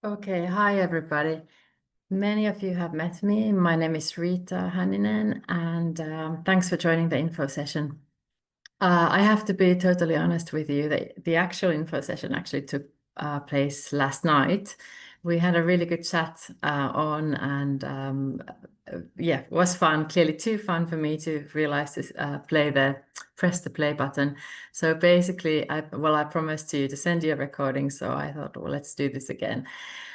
Okay, hi everybody. Many of you have met me. My name is Rita Hanninen, and thanks for joining the info session. I have to be totally honest with you. The actual info session actually took place last night. We had a really good chat on, and yeah, it was fun. Clearly, too fun for me to realize to press the play button. So basically, I promised you to send you a recording. So I thought, well, let's do this again.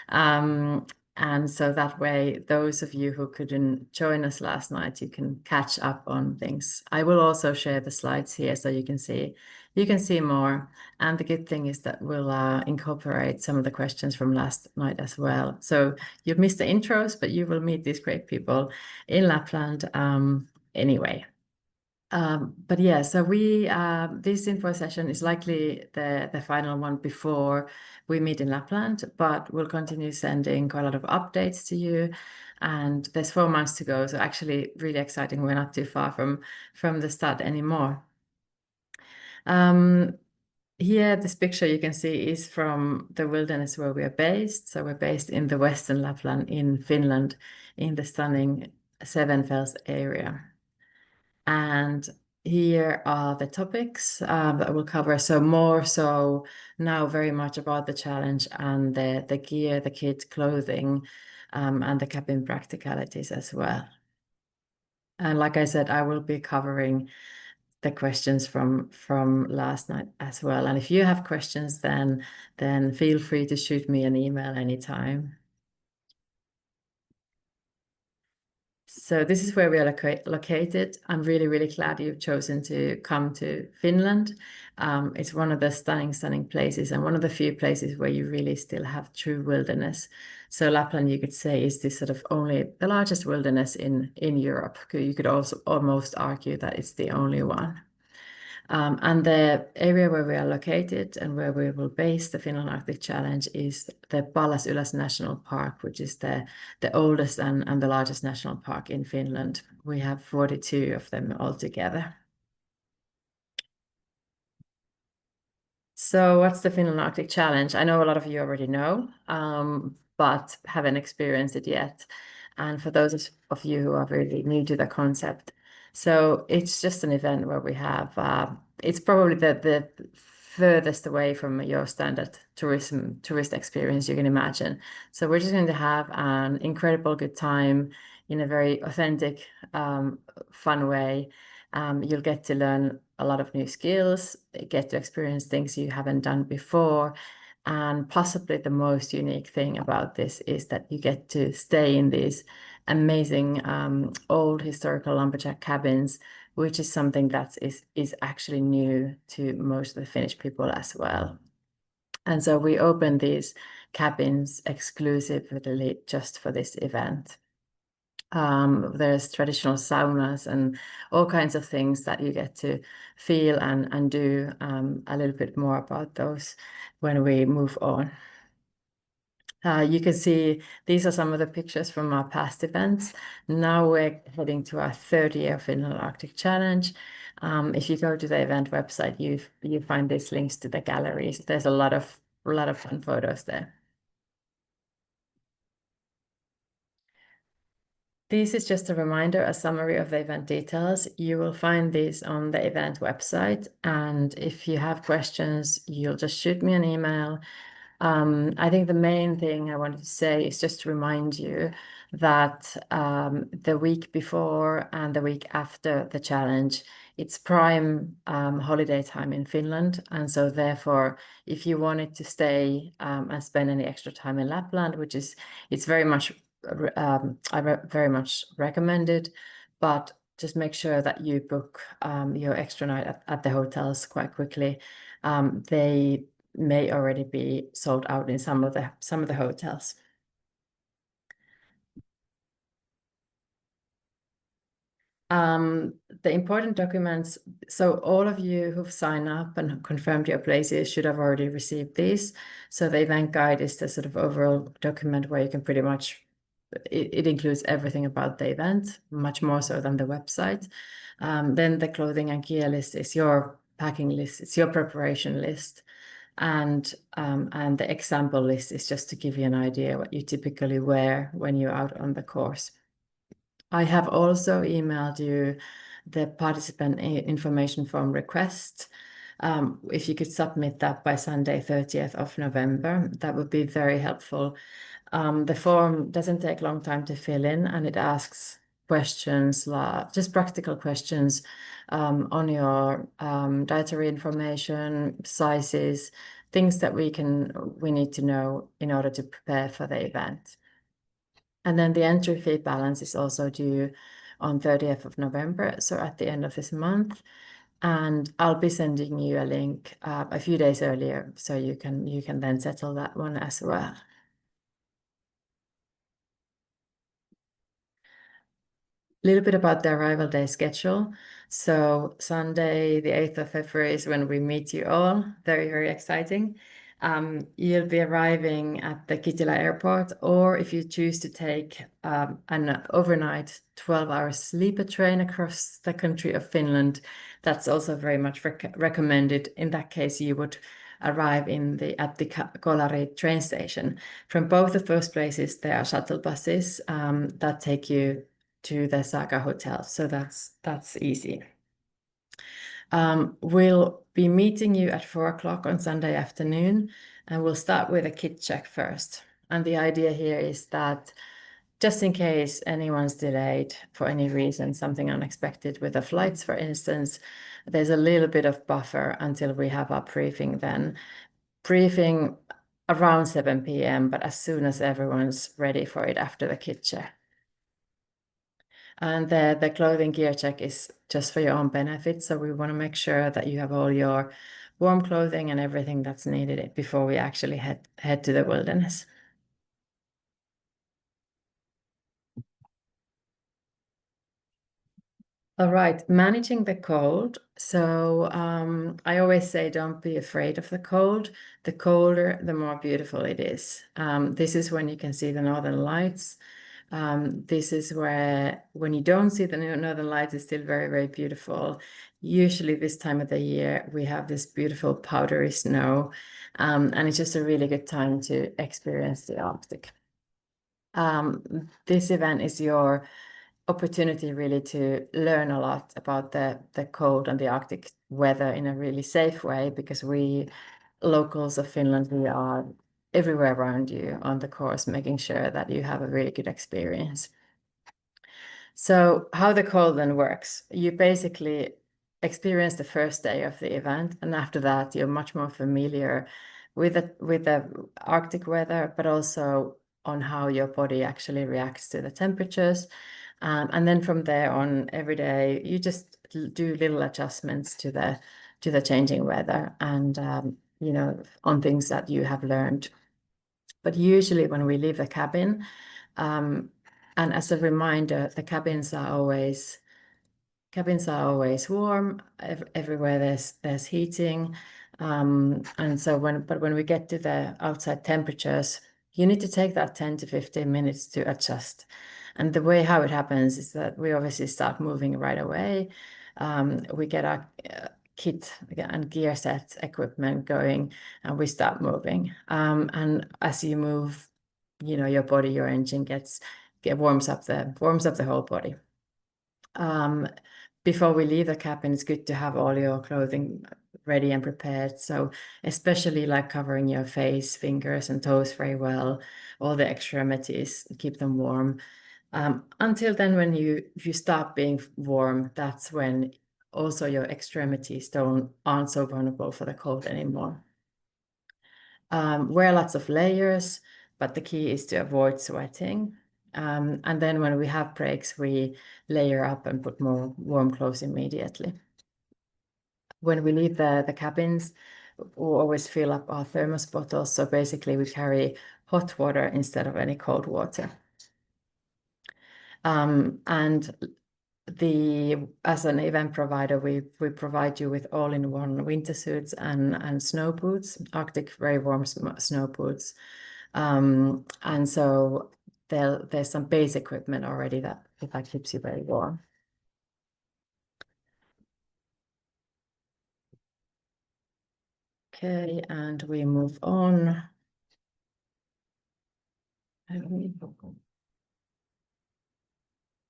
Um, and so that way, those of you who couldn't join us last night, you can catch up on things. I will also share the slides here so you can see more. And the good thing is that we'll incorporate some of the questions from last night as well. So you've missed the intros, but you will meet these great people in Lapland anyway. But yeah, so this info session is likely the final one before we meet in Lapland, but we'll continue sending quite a lot of updates to you. And there's 4 months to go, so actually really exciting. We're not too far from the start anymore. Um, Here, this picture you can see is from the wilderness where we are based. So we're based in the Western Lapland in Finland, in the stunning Seven Fells area. And here are the topics that we'll cover. So more so now very much about the challenge and the gear, the kit, clothing, and the cabin practicalities as well. And like I said, I will be covering the questions from last night as well. And if you have questions, then feel free to shoot me an email anytime. So this is where we are located. I'm really, really glad you've chosen to come to Finland. It's one of the stunning places and one of the few places where you really still have true wilderness. So Lapland, you could say, is this sort of only the largest wilderness in Europe. You could also almost argue that it's the only one. And the area where we are located and where we will base the Finland Arctic Challenge is the Ylläs National Park, which is the oldest and the largest national park in Finland. We have 42 of them altogether. So what's the Finland Arctic Challenge? I know a lot of you already know, but haven't experienced it yet. And for those of you who are really new to the concept, so it's just an event where we have, it's probably the furthest away from your standard tourist experience you can imagine. So we're just going to have an incredible good time in a very authentic, fun way. You'll get to learn a lot of new skills, get to experience things you haven't done before. And possibly the most unique thing about this is that you get to stay in these amazing old historical lumberjack cabins, which is something that is actually new to most of the Finnish people as well. And so we open these cabins exclusively just for this event. There's traditional saunas and all kinds of things that you get to feel and do a little bit more about those when we move on. You can see these are some of the pictures from our past events. Now we're heading to our third year Finland Arctic Challenge. If you go to the event website, you find these links to the galleries. There's a lot of fun photos there. This is just a reminder, a summary of the event details. You will find these on the event website. And if you have questions, you'll just shoot me an email. I think the main thing I wanted to say is just to remind you that the week before and the week after the challenge, it's prime holiday time in Finland. And so therefore, if you wanted to stay and spend any extra time in Lapland, it's very much very much recommended, but just make sure that you book your extra night at the hotels quite quickly. They may already be sold out in some of the hotels. The important documents, so all of you who've signed up and confirmed your places should have already received these. So the event guide is the sort of overall document where you can pretty much, it includes everything about the event, much more so than the website. Then the clothing and gear list is your packing list, it's your preparation list. And the example list is just to give you an idea what you typically wear when you're out on the course. I have also emailed you the participant information form request. If you could submit that by Sunday, 30th of November, that would be very helpful. The form doesn't take a long time to fill in, and it asks questions, just practical questions on your dietary information, sizes, things that we need to know in order to prepare for the event. And then the entry fee balance is also due on 30th of November, so at the end of this month. And I'll be sending you a link a few days earlier, so you can then settle that one as well. A little bit about the arrival day schedule. So Sunday, the 8th of February is when we meet you all. Very, very exciting. You'll be arriving at the Kittilä airport, or if you choose to take an overnight 12-hour sleeper train across the country of Finland, that's also very much recommended. In that case, you would arrive at the Kolari train station. From both of those places, there are shuttle buses that take you to the Saga Hotel, so that's easy. We'll be meeting you at 4 o'clock on Sunday afternoon, and we'll start with a kit check first. And the idea here is that just in case anyone's delayed for any reason, something unexpected with the flights, for instance, there's a little bit of buffer until we have our briefing then. Briefing around 7 p.m., but as soon as everyone's ready for it after the kit check. And the clothing gear check is just for your own benefit. So we want to make sure that you have all your warm clothing and everything that's needed before we actually head to the wilderness. All right, managing the cold. So I always say don't be afraid of the cold. The colder, the more beautiful it is. This is when you can see the northern lights. This is where, when you don't see the northern lights, it's still very, very beautiful. Usually this time of the year, we have this beautiful powdery snow, and it's just a really good time to experience the Arctic. This event is your opportunity really to learn a lot about the cold and the Arctic weather in a really safe way, because we locals of Finland, we are everywhere around you on the course, making sure that you have a really good experience. So how the cold then works, you basically experience the first day of the event, and after that you're much more familiar with the Arctic weather, but also on how your body actually reacts to the temperatures. And then from there on, every day you just do little adjustments to the changing weather, and on things that you have learned. But usually when we leave the cabin, and as a reminder, the cabins are always warm. Everywhere there's heating, and so when we get to the outside temperatures, you need to take that 10 to 15 minutes to adjust. And the way how it happens is that we obviously start moving right away. We get our kit and gear set equipment going, and we start moving. And as you move, your body, your engine warms up the whole body. Before we leave the cabin, it's good to have all your clothing ready and prepared. So especially like covering your face, fingers, and toes very well, all the extremities, keep them warm. Until then, when you start being warm, that's when also your extremities aren't so vulnerable for the cold anymore. Wear lots of layers, but the key is to avoid sweating. And then when we have breaks, we layer up and put more warm clothes immediately. When we leave the cabins, we always fill up our thermos bottles. So basically we carry hot water instead of any cold water. And as an event provider, we provide you with all-in-one winter suits and snow boots, Arctic very warm snow boots. And so there's some base equipment already that keeps you very warm. Okay, and we move on.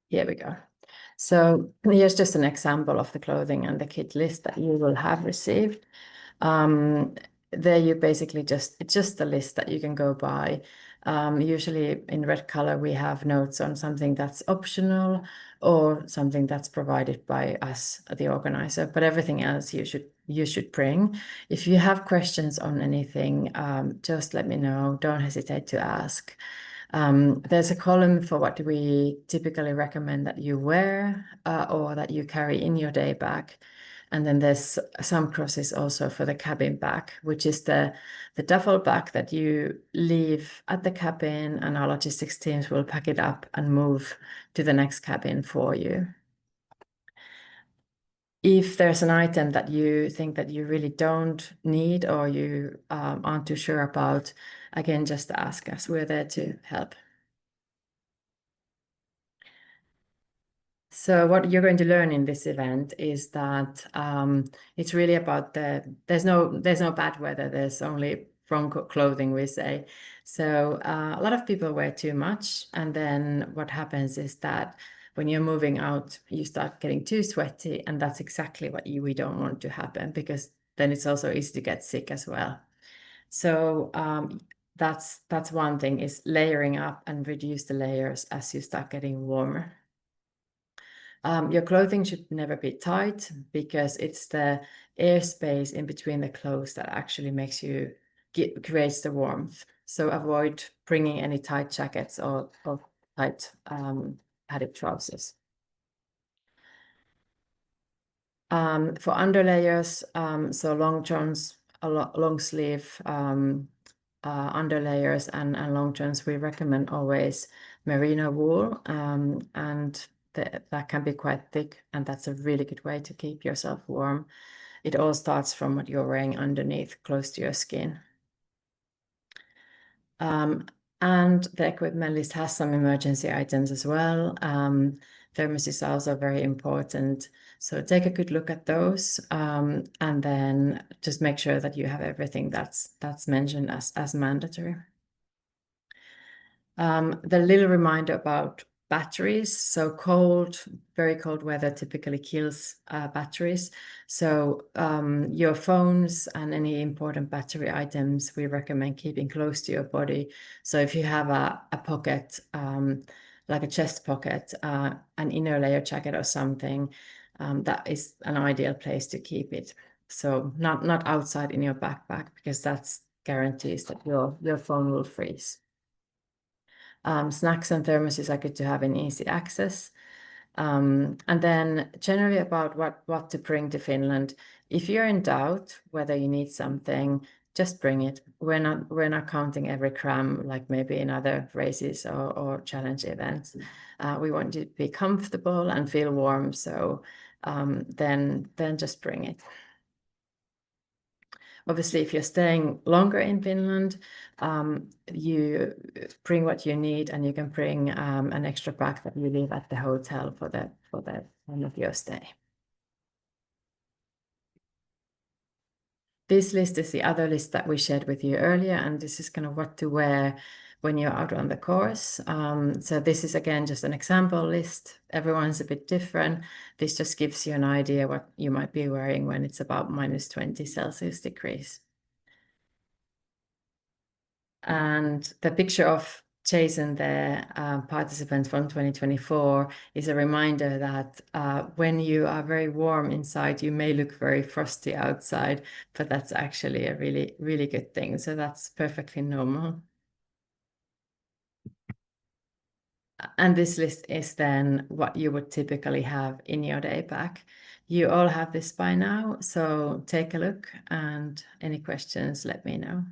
Here we go. So here's just an example of the clothing and the kit list that you will have received. There you basically it's just a list that you can go by. Usually in red color, we have notes on something that's optional or something that's provided by us, the organizer, but everything else you should bring. If you have questions on anything, just let me know. Don't hesitate to ask. There's a column for what we typically recommend that you wear or that you carry in your day bag. And then there's some crosses also for the cabin bag, which is the duffel bag that you leave at the cabin, and our logistics teams will pack it up and move to the next cabin for you. If there's an item that you think that you really don't need or you aren't too sure about, again, just ask us. We're there to help. So what you're going to learn in this event is that it's really about there's no bad weather. There's only wrong clothing, we say. So a lot of people wear too much, and then what happens is that when you're moving out, you start getting too sweaty, and that's exactly what we don't want to happen, because then it's also easy to get sick as well. So that's one thing, is layering up and reduce the layers as you start getting warmer. Your clothing should never be tight, because it's the airspace in between the clothes that actually creates the warmth. So avoid bringing any tight jackets or tight padded trousers. For underlayers, so long johns, long sleeve underlayers and long johns, we recommend always merino wool, and that can be quite thick, and that's a really good way to keep yourself warm. It all starts from what you're wearing underneath, close to your skin. And the equipment list has some emergency items as well. Thermoses are also very important. So take a good look at those, and then just make sure that you have everything that's mentioned as mandatory. The little reminder about batteries. So very cold weather typically kills batteries. So your phones and any important battery items, we recommend keeping close to your body. So if you have a pocket, like a chest pocket, an inner layer jacket or something, that is an ideal place to keep it. So not outside in your backpack, because that's guarantees that your phone will freeze. Snacks and thermoses are good to have in easy access. And then generally about what to bring to Finland. If you're in doubt whether you need something, just bring it. We're not counting every gram like maybe in other races or challenge events. We want you to be comfortable and feel warm. So then just bring it. Obviously, if you're staying longer in Finland, you bring what you need, and you can bring an extra pack that you leave at the hotel for the time of your stay. This list is the other list that we shared with you earlier, and this is kind of what to wear when you're out on the course. So this is again just an example list. Everyone's a bit different. This just gives you an idea what you might be wearing when it's about -20 degrees Celsius. And the picture of Jason, the participant from 2024, is a reminder that when you are very warm inside, you may look very frosty outside, but that's actually a really, really good thing. So that's perfectly normal. And this list is then what you would typically have in your day pack. You all have this by now, so take a look, and any questions, let me know.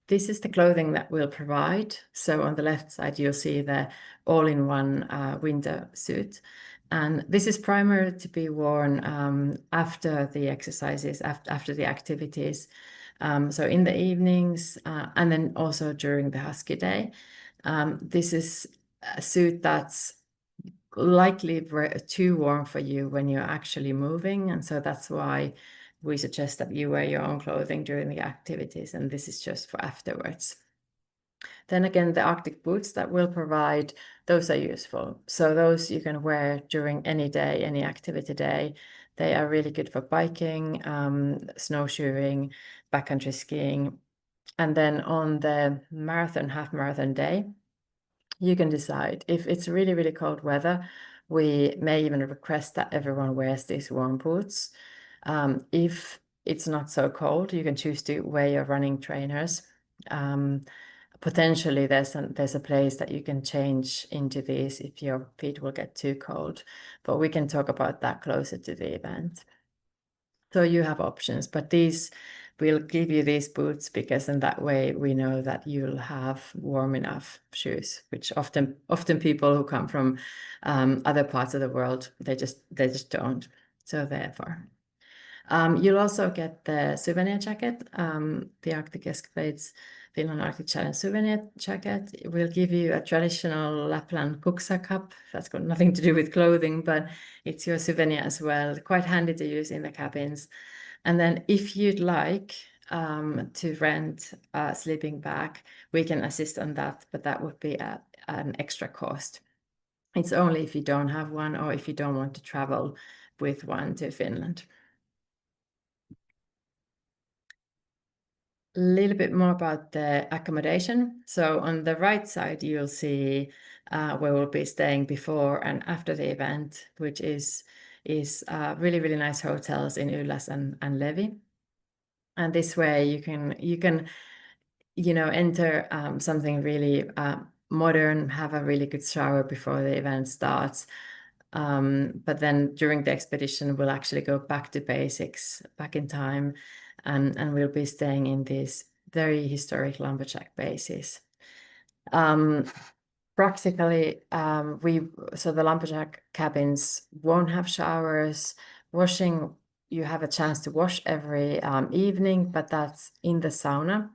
This is the clothing that we'll provide. So on the left side, you'll see the all-in-one winter suit. And this is primarily to be worn after the exercises, after the activities. So in the evenings, and then also during the husky day. This is a suit that's likely too warm for you when you're actually moving. And so that's why we suggest that you wear your own clothing during the activities, and this is just for afterwards. Then again, the Arctic boots that we'll provide, those are useful. So those you can wear during any day, any activity day. They are really good for biking, snowshoeing, backcountry skiing. And then on the marathon, half marathon day, you can decide if it's really, really cold weather. We may even request that everyone wears these warm boots. If it's not so cold, you can choose to wear your running trainers. Potentially, there's a place that you can change into these if your feet will get too cold, but we can talk about that closer to the event. So you have options, but we'll give you these boots because in that way we know that you'll have warm enough shoes, which often people who come from other parts of the world, they just don't. So therefore. You'll also get the souvenir jacket, the Arctic Escapades Finland Arctic Challenge souvenir jacket. It will give you a traditional Lapland kuksa cup. That's got nothing to do with clothing, but it's your souvenir as well. Quite handy to use in the cabins. And then if you'd like to rent a sleeping bag, we can assist on that, but that would be an extra cost. It's only if you don't have one or if you don't want to travel with one to Finland. A little bit more about the accommodation. So on the right side, you'll see where we'll be staying before and after the event, which is really, really nice hotels in Ylläs and Levi. And this way you can enter something really modern, have a really good shower before the event starts. But then during the expedition, we'll actually go back to basics, back in time, and we'll be staying in these very historic lumberjack bases. Practically, so the lumberjack cabins won't have showers. Washing, you have a chance to wash every evening, but that's in the sauna.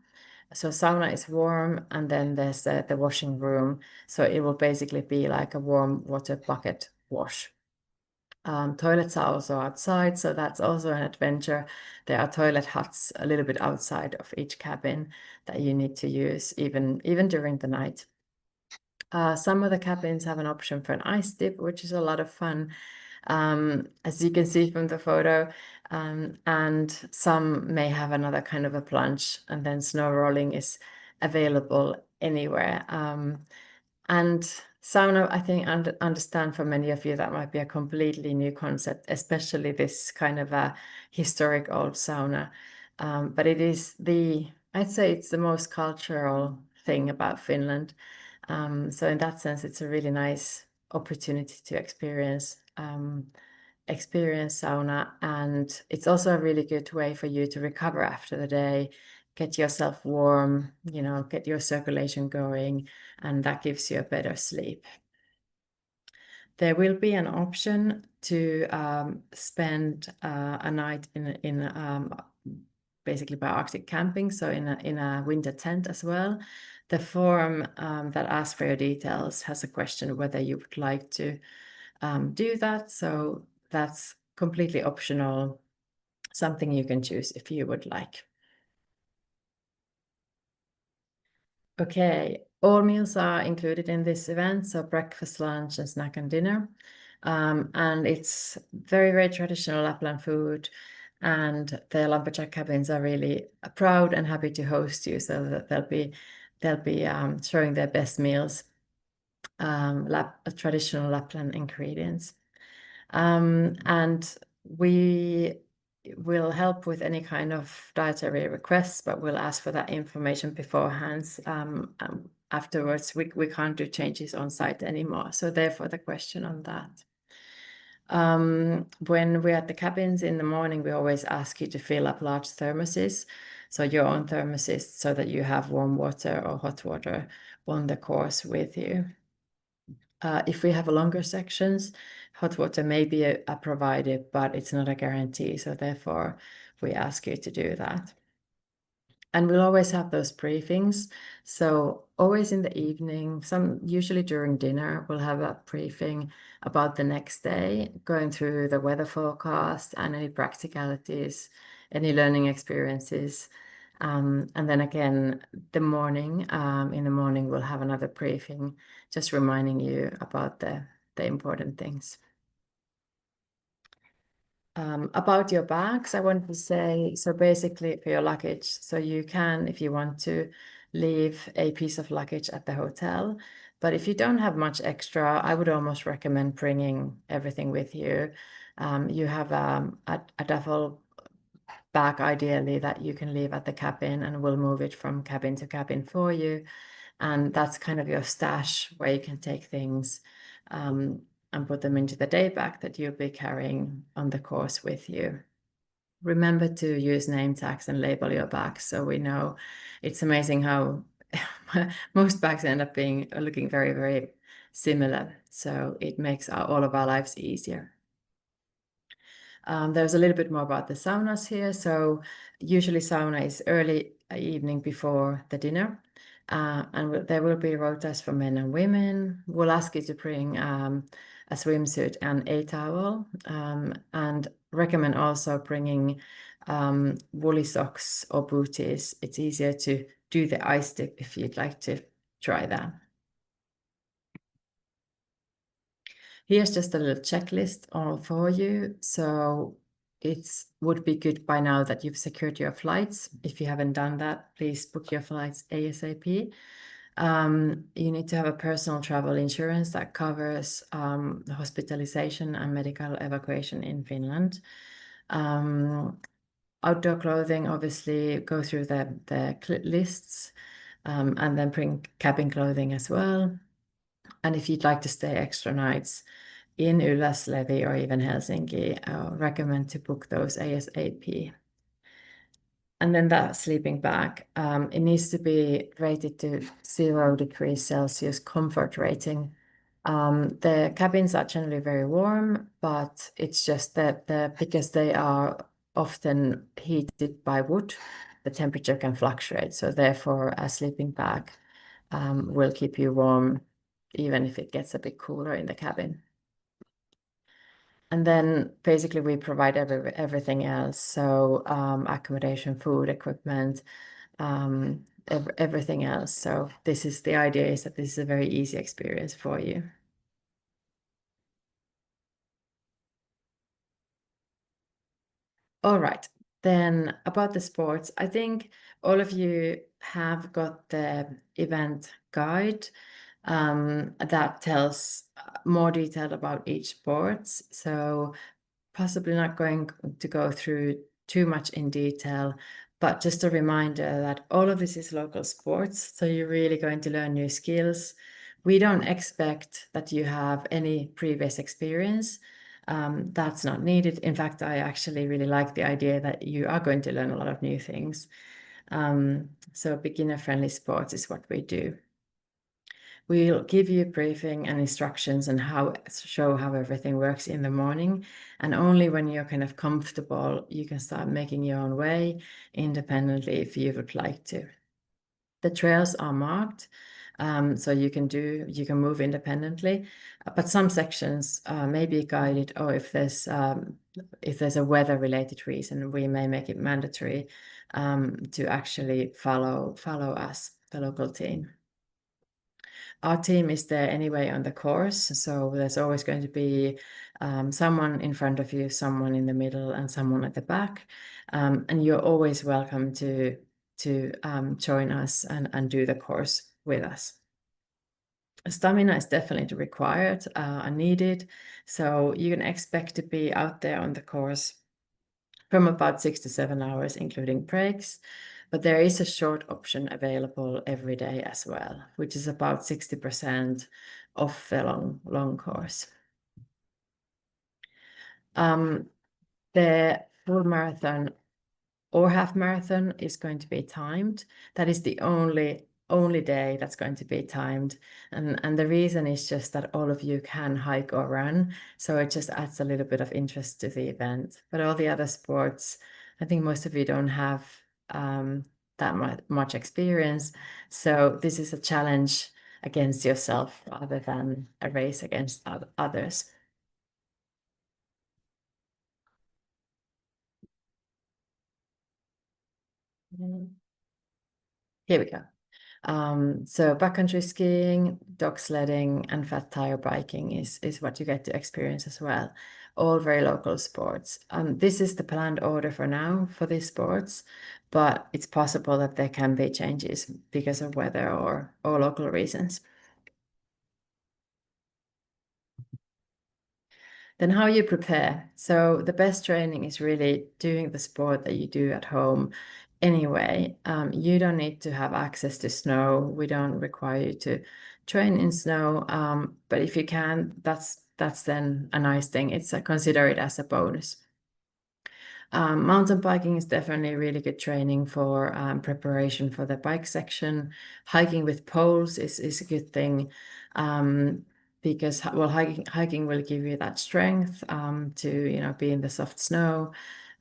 So sauna is warm, and then there's the washing room. So it will basically be like a warm water bucket wash. Toilets are also outside, so that's also an adventure. There are toilet huts a little bit outside of each cabin that you need to use even during the night. Some of the cabins have an option for an ice dip, which is a lot of fun, as you can see from the photo. And some may have another kind of a plunge, and then snow rolling is available anywhere. And sauna, I think, understand for many of you that might be a completely new concept, especially this kind of a historic old sauna. But it is I'd say it's the most cultural thing about Finland. So in that sense, it's a really nice opportunity to experience sauna, and it's also a really good way for you to recover after the day, get yourself warm, get your circulation going, and that gives you a better sleep. There will be an option to spend a night in basically by Arctic camping, so in a winter tent as well. The form that asks for your details has a question whether you would like to do that. So that's completely optional, something you can choose if you would like. Okay, all meals are included in this event, so breakfast, lunch, and snack and dinner. And it's very, very traditional Lapland food. And the lumberjack cabins are really proud and happy to host you, so that they'll be showing their best meals, traditional Lapland ingredients. And we will help with any kind of dietary requests, but we'll ask for that information beforehand. Afterwards, we can't do changes on site anymore. So therefore, the question on that. When we're at the cabins in the morning, we always ask you to fill up large thermoses, so your own thermoses, so that you have warm water or hot water on the course with you. If we have longer sections, hot water may be provided, but it's not a guarantee, so therefore we ask you to do that. And we'll always have those briefings. So always in the evening, usually during dinner, we'll have a briefing about the next day, going through the weather forecast and any practicalities, any learning experiences. And then again, in the morning, we'll have another briefing, just reminding you about the important things. About your bags, I wanted to say, so basically for your luggage, so you can, if you want to, leave a piece of luggage at the hotel. But if you don't have much extra, I would almost recommend bringing everything with you. You have a duffel bag, ideally, that you can leave at the cabin, and we'll move it from cabin to cabin for you. And that's kind of your stash where you can take things. And put them into the day bag that you'll be carrying on the course with you. Remember to use name tags and label your bags so we know. It's amazing how most bags end up looking very, very similar. So it makes all of our lives easier. There's a little bit more about the saunas here. So usually sauna is early evening before the dinner. And there will be rotas for men and women. We'll ask you to bring a swimsuit and a towel, and recommend also bringing woolly socks or booties. It's easier to do the ice dip if you'd like to try that. Here's just a little checklist all for you. So it would be good by now that you've secured your flights. If you haven't done that, please book your flights ASAP. You need to have a personal travel insurance that covers the hospitalization and medical evacuation in Finland. Outdoor clothing, obviously, go through the lists, and then bring cabin clothing as well. And if you'd like to stay extra nights in Ylläs, Levi, or even Helsinki, I recommend to book those ASAP. And then that sleeping bag, it needs to be rated to 0 degrees Celsius comfort rating. The cabins are generally very warm, but it's just that because they are often heated by wood, the temperature can fluctuate. So therefore, a sleeping bag will keep you warm, even if it gets a bit cooler in the cabin. And then basically we provide everything else. So accommodation, food, equipment, everything else. So the idea is that this is a very easy experience for you. All right. Then about the sports, I think all of you have got the event guide that tells more detail about each sports. So possibly not going to go through too much in detail, but just a reminder that all of this is local sports, so you're really going to learn new skills. We don't expect that you have any previous experience. That's not needed. In fact, I actually really like the idea that you are going to learn a lot of new things. So beginner-friendly sports is what we do. We'll give you a briefing and instructions on show how everything works in the morning. And only when you're kind of comfortable, you can start making your own way independently if you would like to. The trails are marked, so you can move independently, but some sections may be guided, or if there's a weather-related reason, we may make it mandatory to actually follow us, the local team. Our team is there anyway on the course, so there's always going to be someone in front of you, someone in the middle, and someone at the back. And you're always welcome to join us and do the course with us. Stamina is definitely required and needed, so you can expect to be out there on the course from about 6 to 7 hours, including breaks. But there is a short option available every day as well, which is about 60% of the long course. The full marathon or half marathon is going to be timed. That is the only day that's going to be timed. And the reason is just that all of you can hike or run. So it just adds a little bit of interest to the event. But all the other sports, I think most of you don't have much experience. So this is a challenge against yourself rather than a race against others. Here we go. So backcountry skiing, dog sledding, and fat tire biking is what you get to experience as well. All very local sports. This is the planned order for now for these sports, but it's possible that there can be changes because of weather or local reasons. Then how you prepare. So the best training is really doing the sport that you do at home anyway. You don't need to have access to snow. We don't require you to train in snow. But if you can, that's then a nice thing. It's consider it as a bonus. Mountain biking is definitely really good training for preparation for the bike section. Hiking with poles is a good thing because well, hiking will give you that strength to be in the soft snow.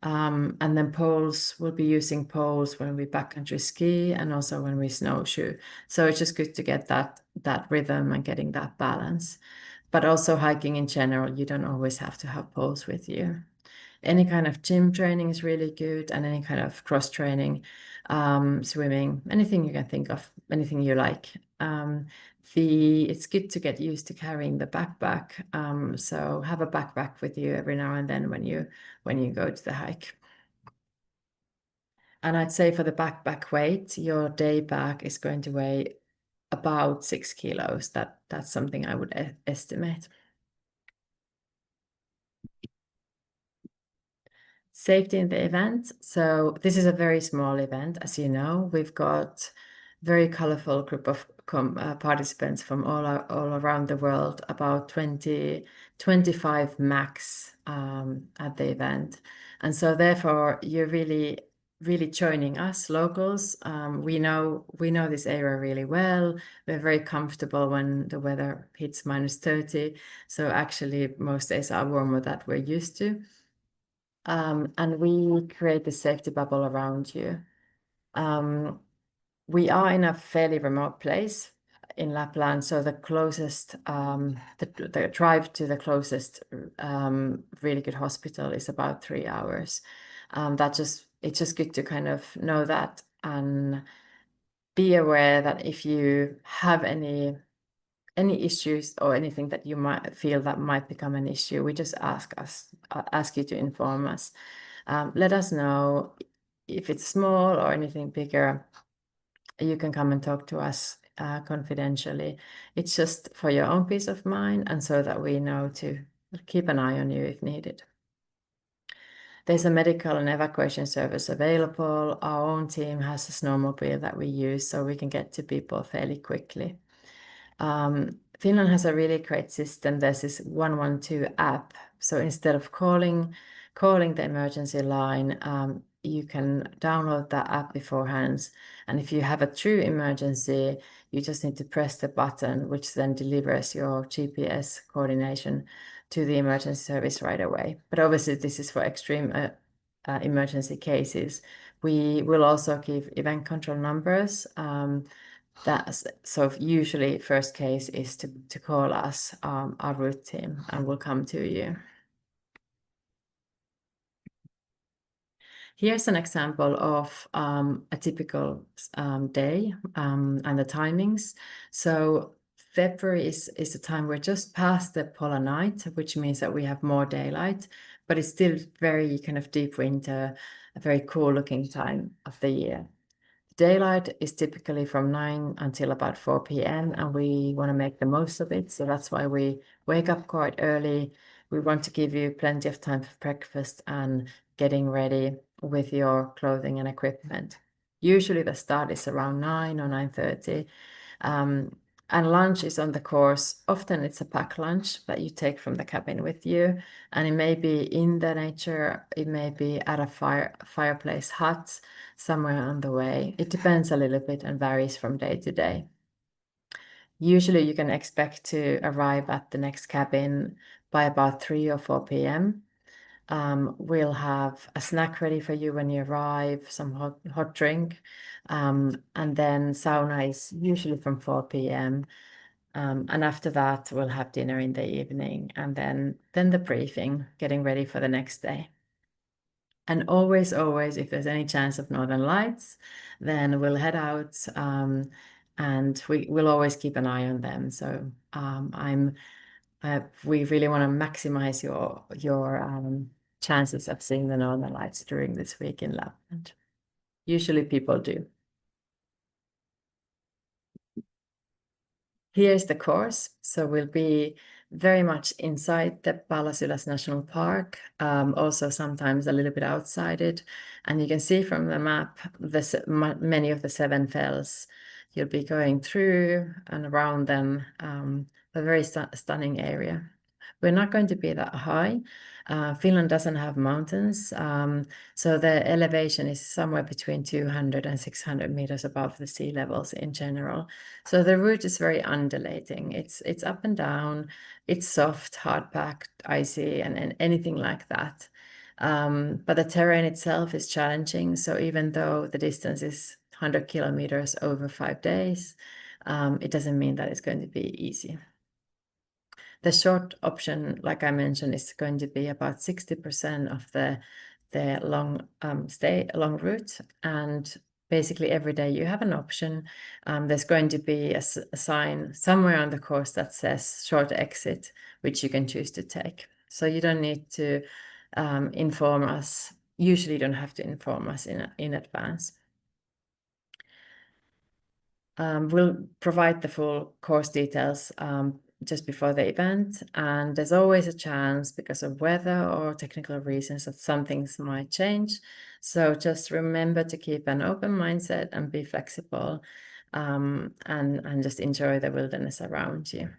And then poles, we'll be using poles when we backcountry ski and also when we snowshoe. So it's just good to get that rhythm and getting that balance. But also hiking in general, you don't always have to have poles with you. Any kind of gym training is really good, and any kind of cross training, swimming, anything you can think of, anything you like. It's good to get used to carrying the backpack. So have a backpack with you every now and then when you go to the hike. And I'd say for the backpack weight, your day bag is going to weigh about 6 kilos. That's something I would estimate. Safety in the event. So this is a very small event, as you know. We've got very colorful group of participants from all around the world, about 20, 25 max at the event. And so therefore you're really, really joining us locals. We know this area really well. We're very comfortable when the weather hits -30. So actually most days are warmer than we're used to. And we create the safety bubble around you. We are in a fairly remote place in Lapland, so the closest, the drive to the closest really good hospital is about 3 hours. It's just good to kind of know that and be aware that if you have any issues or anything that you might feel that might become an issue, we just ask you to inform us. Let us know if it's small or anything bigger. You can come and talk to us confidentially. It's just for your own peace of mind and so that we know to keep an eye on you if needed. There's a medical and evacuation service available. Our own team has a snowmobile that we use so we can get to people fairly quickly. Finland has a really great system. There's this 112 app. So instead of calling the emergency line, you can download that app beforehand. And if you have a true emergency, you just need to press the button, which then delivers your GPS coordination to the emergency service right away. But obviously, this is for extreme emergency cases. We will also give event control numbers. So usually first case is to call us, our route team, and we'll come to you. Here's an example of a typical day and the timings. So February is the time we're just past the polar night, which means that we have more daylight, but it's still very kind of deep winter, a very cool looking time of the year. Daylight is typically from 9 until about 4 p.m. and we want to make the most of it. So that's why we wake up quite early. We want to give you plenty of time for breakfast and getting ready with your clothing and equipment. Usually the start is around 9 or 9:30. And lunch is on the course. Often it's a packed lunch that you take from the cabin with you. And it may be in the nature, it may be at a fireplace hut somewhere on the way. It depends a little bit and varies from day to day. Usually you can expect to arrive at the next cabin by about 3 or 4 p.m. We'll have a snack ready for you when you arrive, some hot drink, and then sauna is usually from 4 p.m. And after that, we'll have dinner in the evening, and then the briefing, getting ready for the next day. And always, always, if there's any chance of Northern Lights, then we'll head out, and we'll always keep an eye on them. So we really want to maximize your chances of seeing the Northern Lights during this week in Lapland. Usually people do. Here's the course. So we'll be very much inside the Ylläs National Park, also sometimes a little bit outside it. And you can see from the map many of the 7 fells. You'll be going through and around them, a very stunning area. We're not going to be that high. Finland doesn't have mountains, so the elevation is somewhere between 200 and 600 meters above the sea levels in general. So the route is very undulating. It's up and down. It's soft, hard packed, icy, and anything like that. But the terrain itself is challenging. So even though the distance is 100 kilometers over 5 days, it doesn't mean that it's going to be easy. The short option, like I mentioned, is going to be about 60% of the long long route, and basically every day you have an option. There's going to be a sign somewhere on the course that says short exit, which you can choose to take. So you don't need to inform us. Usually you don't have to inform us in advance. We'll provide the full course details just before the event, and there's always a chance because of weather or technical reasons that some things might change. So just remember to keep an open mindset and be flexible, and just enjoy the wilderness around you.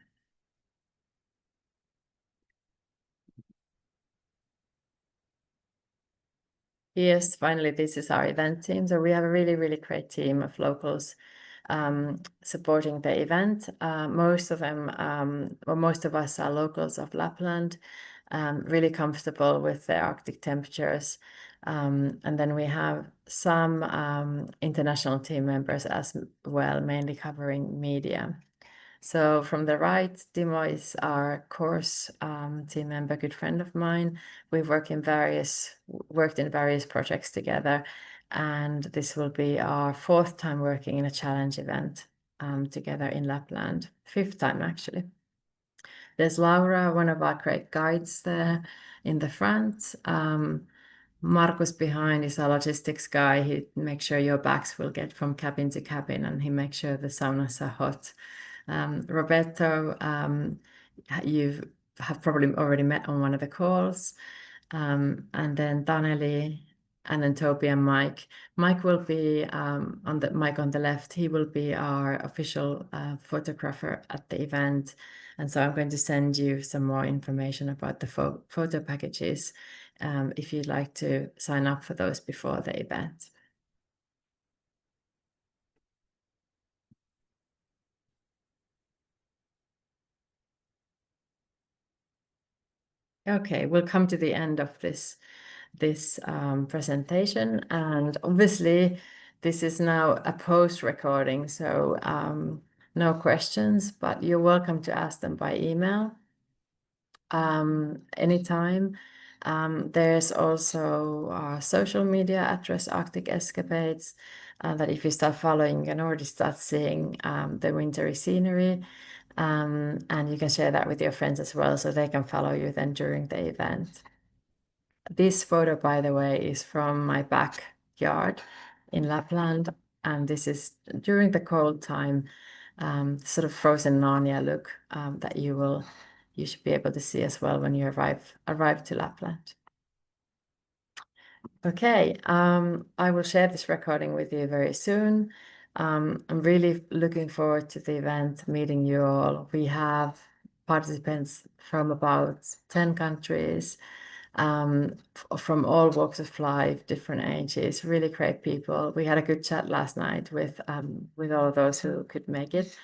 Yes, finally, this is our event team. So we have a really, really great team of locals supporting the event. Most of them, or most of us are locals of Lapland, really comfortable with the Arctic temperatures. And then we have some international team members as well, mainly covering media. So from the right, Timo is our course team member, good friend of mine. We've worked in various projects together, and this will be our 4th time working in a challenge event together in Lapland, 5th time actually. There's Laura, one of our great guides there in the front. Markus behind is our logistics guy. He makes sure your bags will get from cabin to cabin, and he makes sure the saunas are hot. Roberto, you have probably already met on one of the calls. And then Taneli, and then Toby and Mike. Mike will be on the left. He will be our official photographer at the event. And so I'm going to send you some more information about the photo packages if you'd like to sign up for those before the event. Okay, we'll come to the end of this presentation, and obviously this is now a post recording, so no questions, but you're welcome to ask them by email anytime. There's also our social media address, Arctic Escapades, that if you start following, you can already start seeing the wintry scenery. And you can share that with your friends as well, so they can follow you then during the event. This photo, by the way, is from my backyard in Lapland, and this is during the cold time, sort of frozen Narnia look that you should be able to see as well when you arrive to Lapland. Okay, I will share this recording with you very soon. I'm really looking forward to the event, meeting you all. We have participants from about 10 countries, from all walks of life, different ages, really great people. We had a good chat last night with all of those who could make it.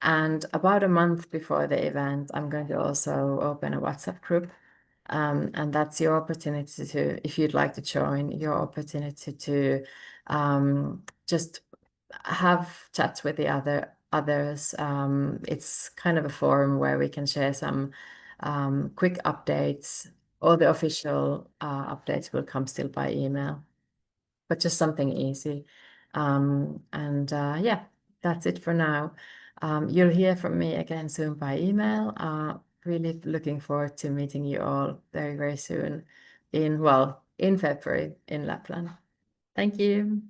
And about a month before the event, I'm going to also open a WhatsApp group And that's your opportunity to, if you'd like to join, your opportunity to just have chats with the others. It's kind of a forum where we can share some quick updates. All the official updates will come still by email, but just something easy. And yeah, that's it for now. You'll hear from me again soon by email. Really looking forward to meeting you all very, very soon in February in Lapland. Thank you.